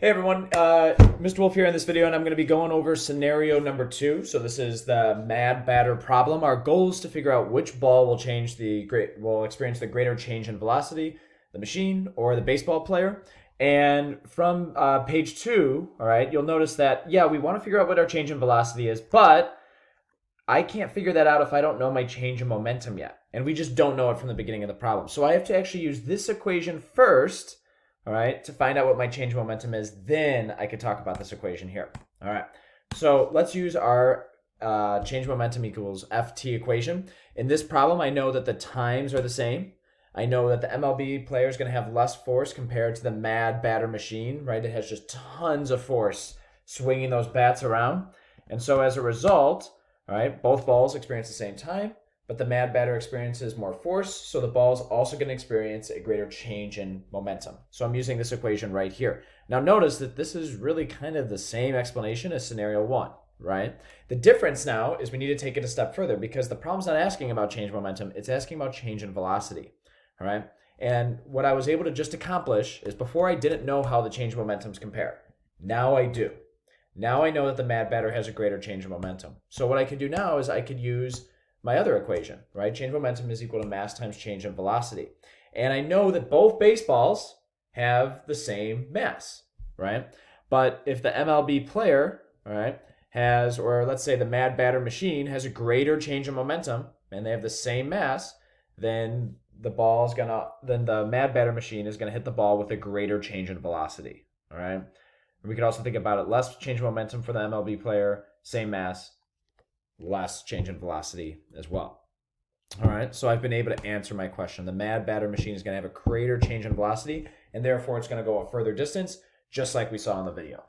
Hey everyone, Mr. Wolfe here in this video, and I'm going to be going over scenario number 2. So this is the mad batter problem. Our goal is to figure out which ball will experience the greater change in velocity, the machine or the baseball player. And from page 2, all right, you'll notice that we want to figure out what our change in velocity is, but I can't figure that out if I don't know my change in momentum yet, and we just don't know it from the beginning of the problem. So I have to actually use this equation first. All right, to find out what my change of momentum is, then I could talk about this equation here. All right, so let's use our change of momentum equals FT equation. In this problem, I know that the times are the same. I know that the MLB player is going to have less force compared to the mad batter machine, right? It has just tons of force swinging those bats around. And so as a result, all right, both balls experience the same time, but the mad batter experiences more force, so the ball is also going to experience a greater change in momentum. So I'm using this equation right here. Now notice that this is really kind of the same explanation as scenario 1, right? The difference now is we need to take it a step further because the problem's not asking about change in momentum, it's asking about change in velocity, all right? And what I was able to just accomplish is before I didn't know how the change in momentums compare. Now I do. Now I know that the mad batter has a greater change in momentum. So what I can do now is I could use my other equation, right? Change in momentum is equal to mass times change in velocity. And I know that both baseballs have the same mass, right? But if the MLB player, all right, has, or let's say the mad batter machine has a greater change in momentum and they have the same mass, then the mad batter machine is gonna hit the ball with a greater change in velocity, all right? We could also think about it, less change in momentum for the MLB player, same mass, less change in velocity as well. All right, so I've been able to answer my question. The mad batter machine is going to have a greater change in velocity, and therefore it's going to go a further distance, just like we saw in the video.